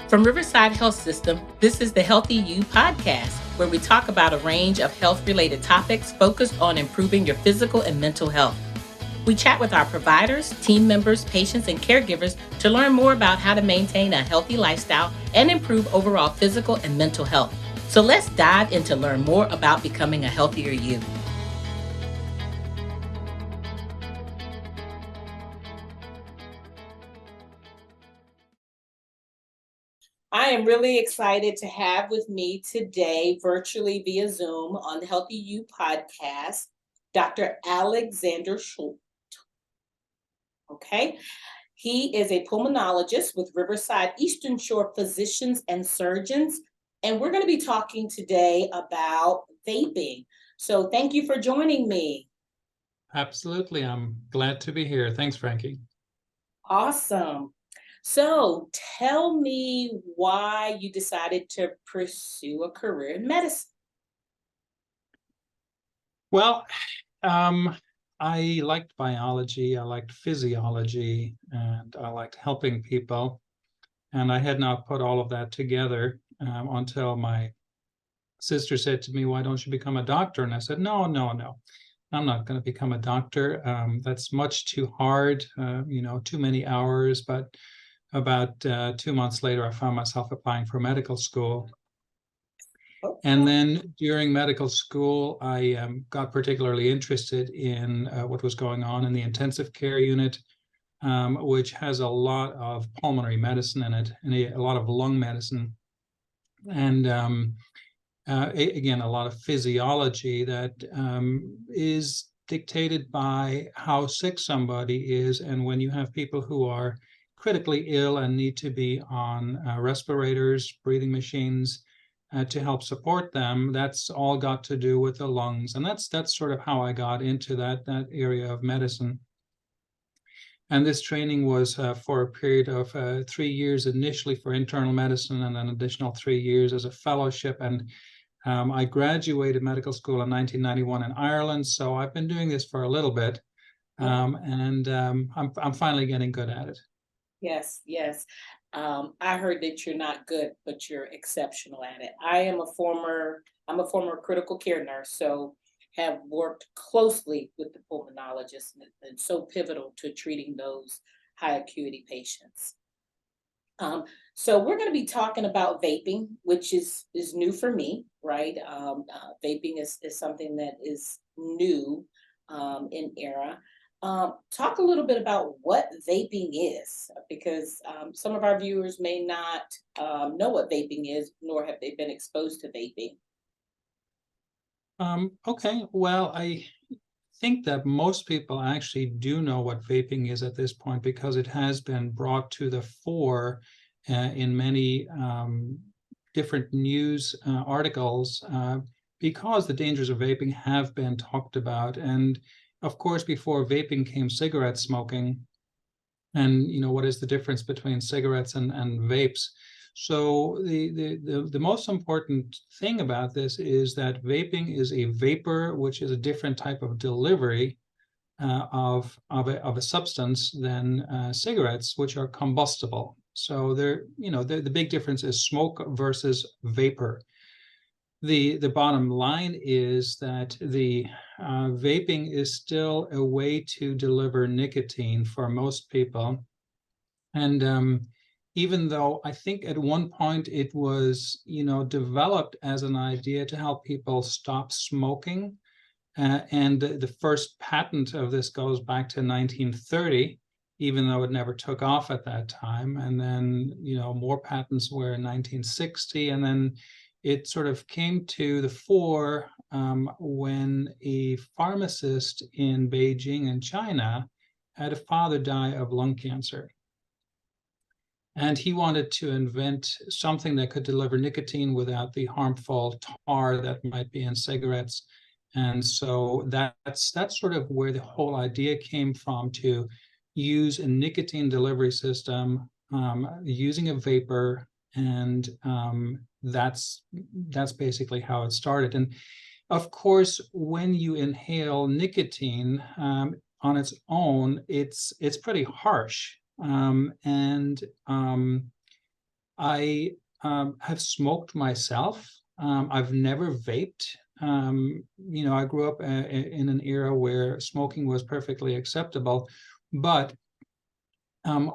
From Riverside Health System, this is the Healthy You podcast, where we talk about a range of health-related topics focused on improving your physical and mental health. We chat with our providers, team members, patients, and caregivers to learn more about how to maintain a healthy lifestyle and improve overall physical and mental health. So let's dive in to learn more about becoming a healthier you. I am really excited to have with me today, virtually via Zoom on the Healthy You podcast, Dr. Alexander Schult. Okay. He is a pulmonologist with Riverside Eastern Shore Physicians and Surgeons. And we're going to be talking today about vaping. So thank you for joining me. Absolutely. I'm glad to be here. Thanks, Frankye. Awesome. So tell me why you decided to pursue a career in medicine. Well, I liked biology, I liked physiology, and I liked helping people. And I had not put all of that together until my sister said to me, "Why don't you become a doctor?" And I said, "No, no, no. I'm not going to become a doctor. That's much too hard, too many hours." But about 2 months later, I found myself applying for medical school. And then during medical school, I got particularly interested in what was going on in the intensive care unit, which has a lot of pulmonary medicine in it, and a lot of lung medicine, and again, a lot of physiology that is dictated by how sick somebody is. And when you have people who are critically ill and need to be on respirators, breathing machines, to help support them, that's all got to do with the lungs. And that's sort of how I got into that area of medicine. And this training was for a period of 3 years, initially for internal medicine, and an additional 3 years as a fellowship. And I graduated medical school in 1991 in Ireland, so I've been doing this for a little bit, and I'm finally getting good at it. Yes, yes. I heard that you're not good, but you're exceptional at it. I'm a former critical care nurse, so have worked closely with the pulmonologist and so pivotal to treating those high acuity patients. Um, so we're going to be talking about vaping, which is new for me, right? Vaping is something that is new in era. Talk a little bit about what vaping is, because some of our viewers may not know what vaping is, nor have they been exposed to vaping. Okay, well, I think that most people actually do know what vaping is at this point, because it has been brought to the fore in many different news articles, because the dangers of vaping have been talked about. And of course, before vaping came cigarette smoking. And what is the difference between cigarettes and vapes? So the most important thing about this is that vaping is a vapor, which is a different type of delivery of a substance than cigarettes, which are combustible. So the big difference is smoke versus vapor. The bottom line is that the vaping is still a way to deliver nicotine for most people. And even though I think at one point it was, developed as an idea to help people stop smoking, and the first patent of this goes back to 1930, even though it never took off at that time. And then, more patents were in 1960, and then it sort of came to the fore when a pharmacist in Beijing in China had a father die of lung cancer. And he wanted to invent something that could deliver nicotine without the harmful tar that might be in cigarettes. And so that's sort of where the whole idea came from, to use a nicotine delivery system using a vapor. And that's basically how it started. And of course, when you inhale nicotine on its own, it's pretty harsh. And I have smoked myself. I've never vaped. I grew up in an era where smoking was perfectly acceptable, but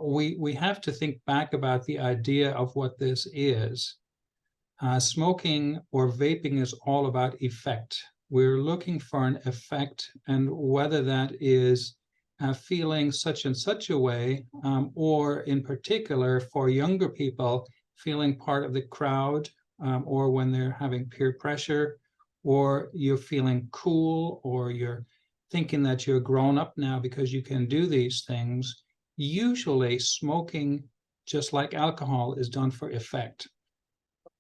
we have to think back about the idea of what this is. Smoking or vaping is all about effect. We're looking for an effect, and whether that is feeling such and such a way, or in particular for younger people, feeling part of the crowd, or when they're having peer pressure, or you're feeling cool, or you're thinking that you're grown up now because you can do these things. Usually, smoking, just like alcohol, is done for effect.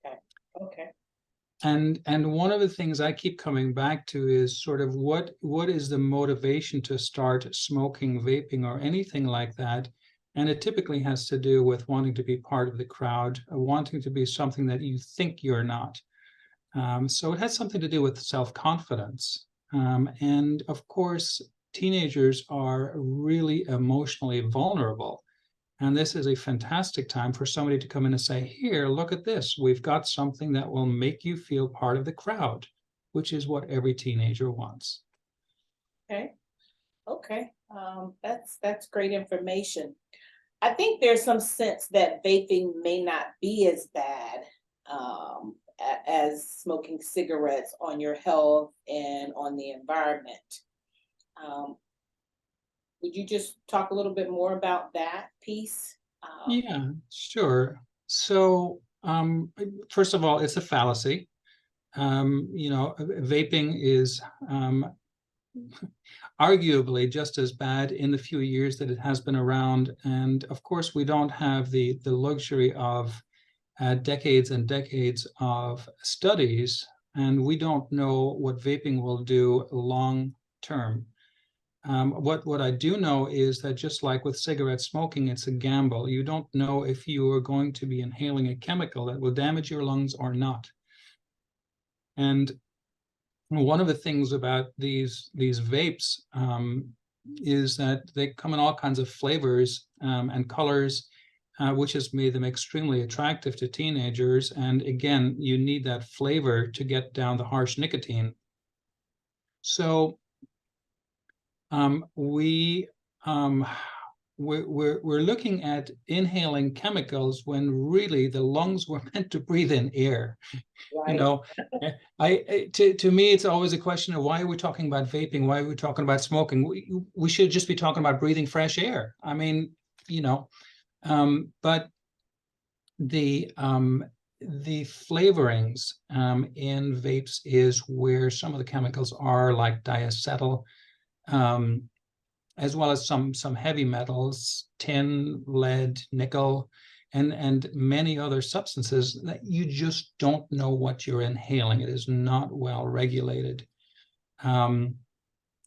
Okay. Okay. And one of the things I keep coming back to is sort of what is the motivation to start smoking, vaping, or anything like that? And it typically has to do with wanting to be part of the crowd, wanting to be something that you think you're not. So it has something to do with self-confidence. And of course, teenagers are really emotionally vulnerable. And this is a fantastic time for somebody to come in and say, here, look at this. We've got something that will make you feel part of the crowd, which is what every teenager wants. Okay. Okay. That's great information. I think there's some sense that vaping may not be as bad as smoking cigarettes on your health and on the environment. Um, would you just talk a little bit more about that piece? Yeah, sure. So, first of all, it's a fallacy. Vaping is arguably just as bad in the few years that it has been around. And of course, we don't have the luxury of decades and decades of studies, and we don't know what vaping will do long term. What I do know is that just like with cigarette smoking, it's a gamble. You don't know if you are going to be inhaling a chemical that will damage your lungs or not. And one of the things about these vapes is that they come in all kinds of flavors and colors, which has made them extremely attractive to teenagers. And again, you need that flavor to get down the harsh nicotine. So um, we um, we're looking at inhaling chemicals when really the lungs were meant to breathe in air. You Right. know, to me, it's always a question of why are we talking about vaping? Why are we talking about smoking? We should just be talking about breathing fresh air. I mean, you know, but the flavorings in vapes is where some of the chemicals are, like diacetyl, um, as well as some heavy metals, tin, lead, nickel, and many other substances that you just don't know what you're inhaling. It is not well regulated. Um,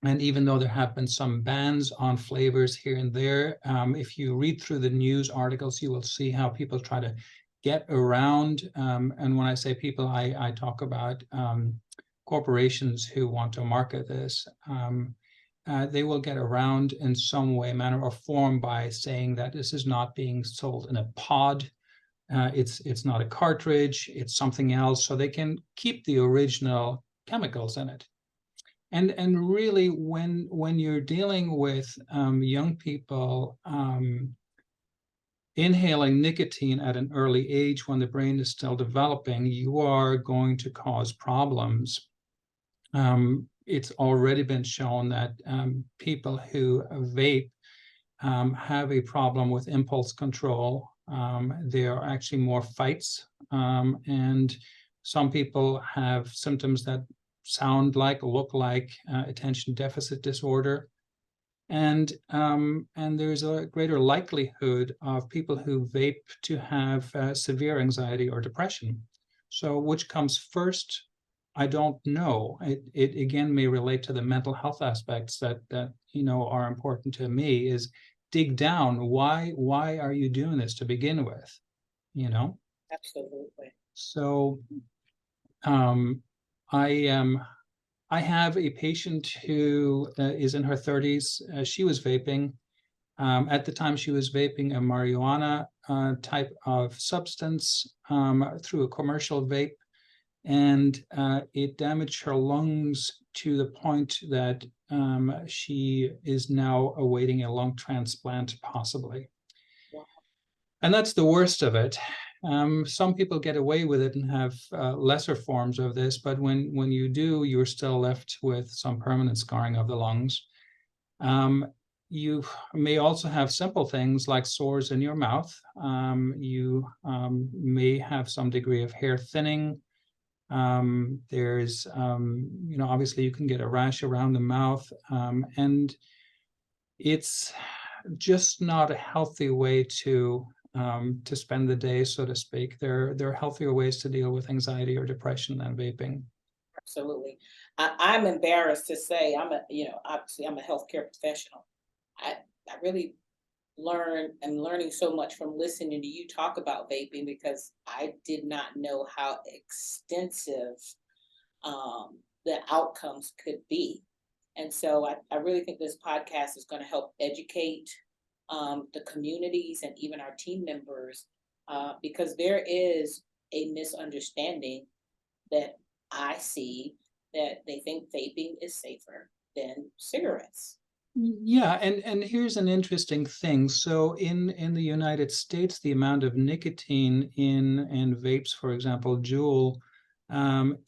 and even though there have been some bans on flavors here and there, if you read through the news articles, you will see how people try to get around. And when I say people, I talk about corporations who want to market this. They will get around in some way, manner, or form by saying that this is not being sold in a pod. It's not a cartridge. It's something else, so they can keep the original chemicals in it. And really, when you're dealing with young people inhaling nicotine at an early age when the brain is still developing, you are going to cause problems. It's already been shown that people who vape have a problem with impulse control. There are actually more fights, and some people have symptoms that sound like, look like attention deficit disorder. And there's a greater likelihood of people who vape to have severe anxiety or depression. So which comes first? I don't know. It again may relate to the mental health aspects that are important to me. Is dig down. Why are you doing this to begin with? You know. Absolutely. So um, I am. I have a patient who is in her 30s. She was vaping, At the time, she was vaping a marijuana type of substance through a commercial vape, and it damaged her lungs to the point that she is now awaiting a lung transplant, possibly. Wow. And that's the worst of it. Some people get away with it and have lesser forms of this, but when you do, you're still left with some permanent scarring of the lungs. You may also have simple things like sores in your mouth. You may have some degree of hair thinning. There's, obviously you can get a rash around the mouth, and it's just not a healthy way to spend the day, so to speak. There are healthier ways to deal with anxiety or depression than vaping. Absolutely. I'm embarrassed to say obviously I'm a healthcare professional. I, I really I'm learning so much from listening to you talk about vaping because I did not know how extensive the outcomes could be. And so I really think this podcast is going to help educate the communities and even our team members because there is a misunderstanding that I see that they think vaping is safer than cigarettes. Yeah, and here's an interesting thing. So in the United States, the amount of nicotine in vapes, for example, Juul,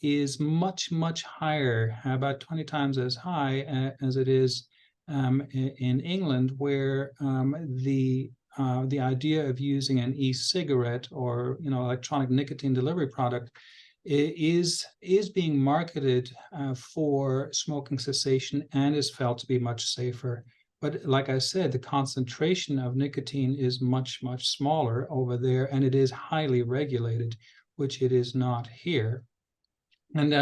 is much higher, about 20 times as high as it is in England, where the idea of using an e-cigarette or electronic nicotine delivery product is being marketed for smoking cessation and is felt to be much safer. But like I said, the concentration of nicotine is much smaller over there, and it is highly regulated, which it is not here. And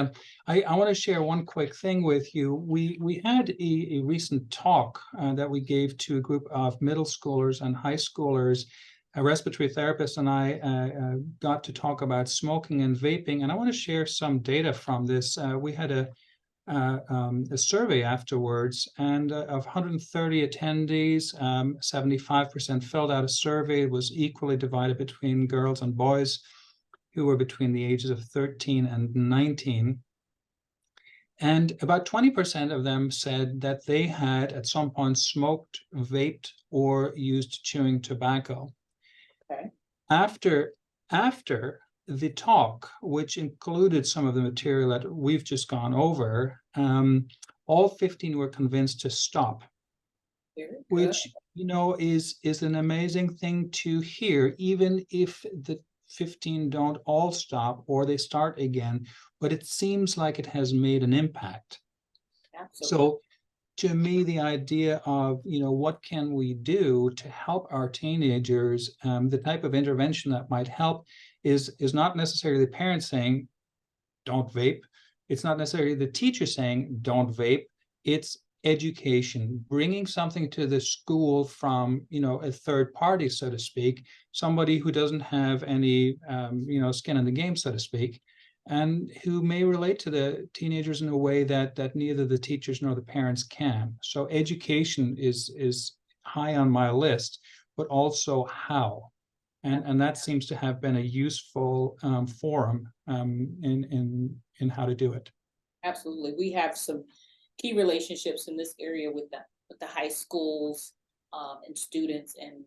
I want to share one quick thing with you. We had a recent talk that we gave to a group of middle schoolers and high schoolers. A respiratory therapist and I got to talk about smoking and vaping, and I want to share some data from this. We had a survey afterwards, and of 130 attendees, 75% filled out a survey. It was equally divided between girls and boys who were between the ages of 13 and 19. And about 20% of them said that they had at some point smoked, vaped, or used chewing tobacco. Okay. After the talk, which included some of the material that we've just gone over, all 15 were convinced to stop, which is an amazing thing to hear, even if the 15 don't all stop or they start again, but it seems like it has made an impact. Absolutely. So to me, the idea of, what can we do to help our teenagers, the type of intervention that might help is not necessarily the parents saying, don't vape. It's not necessarily the teacher saying, don't vape. It's education, bringing something to the school from, a third party, so to speak, somebody who doesn't have any, skin in the game, so to speak, and who may relate to the teenagers in a way that neither the teachers nor the parents can. So education is high on my list, but also how. And that seems to have been a useful forum in how to do it. Absolutely. We have some key relationships in this area with the high schools and students, and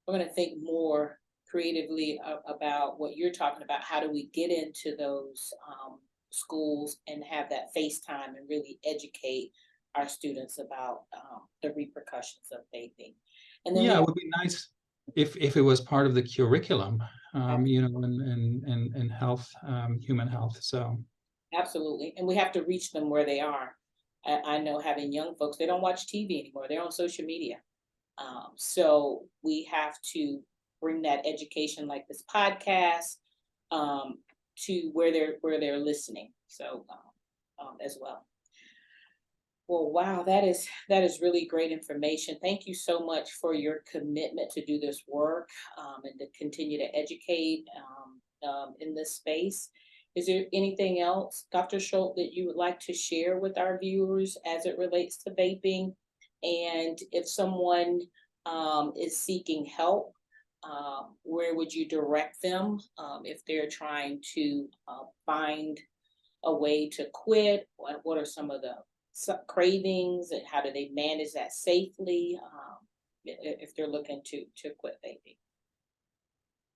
we're going to think more creatively about what you're talking about. How do we get into those schools and have that FaceTime and really educate our students about the repercussions of vaping? And then Yeah, we it would be nice if it was part of the curriculum, have in health, human health. So absolutely, and we have to reach them where they are. I know having young folks, they don't watch TV anymore. They're on social media. So we have to bring that education, like this podcast, to where they're listening. So as well. Well, wow, that is really great information. Thank you so much for your commitment to do this work and to continue to educate in this space. Is there anything else, Dr. Schult, that you would like to share with our viewers as it relates to vaping? And if someone is seeking help, where would you direct them if they're trying to find a way to quit? What are some of the cravings, and how do they manage that safely if they're looking to quit vaping?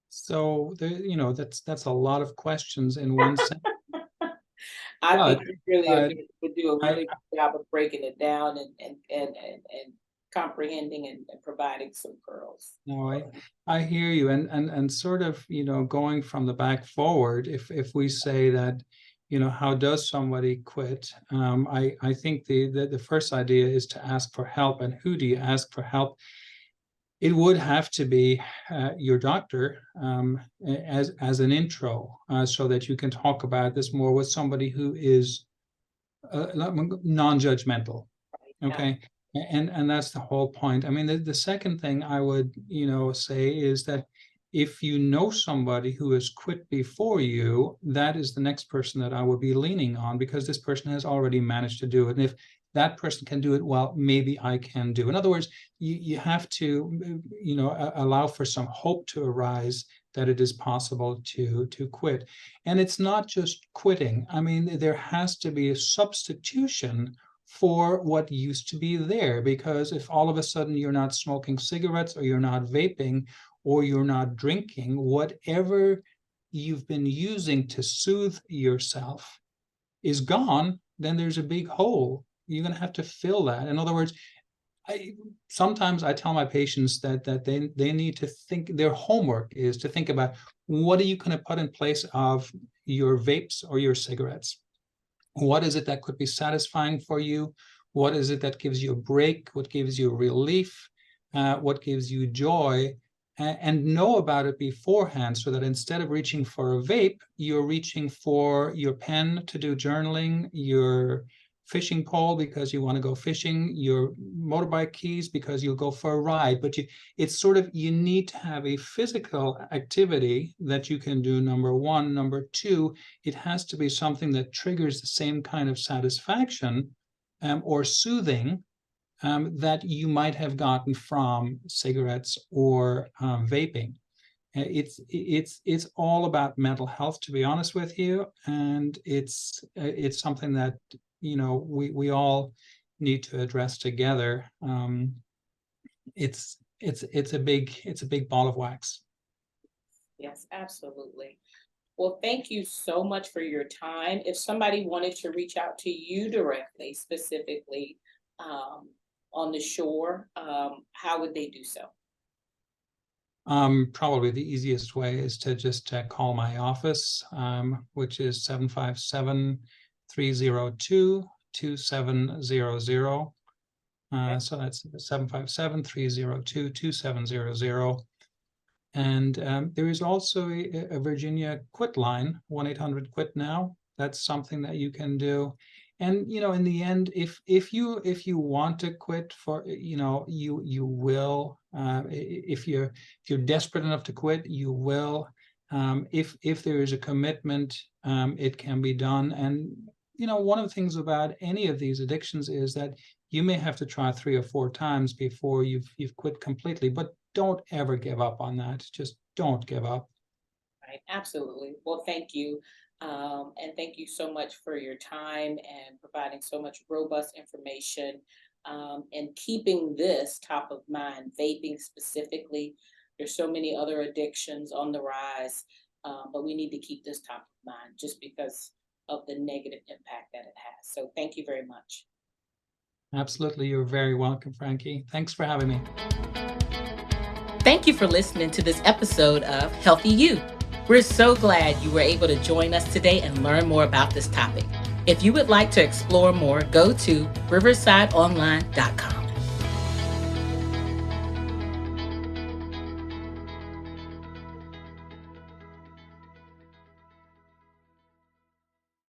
So there, that's a lot of questions in one sentence. I But think you really but would do a I really good job of breaking it down and comprehending and providing some pearls. no, I hear you, and sort of, going from the back forward, if we say that, how does somebody quit? I think the first idea is to ask for help. And who do you ask for help? It would have to be your doctor, as an intro, so that you can talk about this more with somebody who is non-judgmental. Yeah. Okay. And that's the whole point. I mean, the second thing I would, say is that if you know somebody who has quit before you, that is the next person that I would be leaning on, because this person has already managed to do it. And if that person can do it, well, maybe I can do. In other words, you have to, allow for some hope to arise that it is possible to quit. And it's not just quitting. I mean, there has to be a substitution for what used to be there. Because if all of a sudden you're not smoking cigarettes, or you're not vaping, or you're not drinking, whatever you've been using to soothe yourself is gone, then there's a big hole. You're going to have to fill that. In other words, sometimes I tell my patients that they need to think, their homework is to think about, what are you going to put in place of your vapes or your cigarettes? What is it that could be satisfying for you? What is it that gives you a break? What gives you relief? What gives you joy? And know about it beforehand, so that instead of reaching for a vape, you're reaching for your pen to do journaling, your fishing pole because you want to go fishing, your motorbike keys because you'll go for a ride. But it's sort of, you need to have a physical activity that you can do, number one. Number two, it has to be something that triggers the same kind of satisfaction, or soothing, that you might have gotten from cigarettes or vaping. It's all about mental health, to be honest with you, and it's something that, we all need to address together. It's a big ball of wax. Yes, absolutely. Well, thank you so much for your time. If somebody wanted to reach out to you directly, specifically on the shore, how would they do so? Probably the easiest way is to just call my office, which is 757-302-2700. Okay. So that's 757-302-2700. And there is also a Virginia quit line, 1-800-QUIT-NOW. That's something that you can do. And in the end, if you want to quit, for you will. If you're desperate enough to quit, you will. If there is a commitment, it can be done. And one of the things about any of these addictions is that you may have to try 3 or 4 times before you've quit completely. But don't ever give up on that. Just don't give up. Right, absolutely. Well, thank you. And thank you so much for your time and providing so much robust information, and keeping this top of mind, vaping specifically. There's so many other addictions on the rise, but we need to keep this top of mind just because of the negative impact that it has. So thank you very much. Absolutely. You're very welcome, Frankye. Thanks for having me. Thank you for listening to this episode of Healthy You. We're so glad you were able to join us today and learn more about this topic. If you would like to explore more, go to riversideonline.com.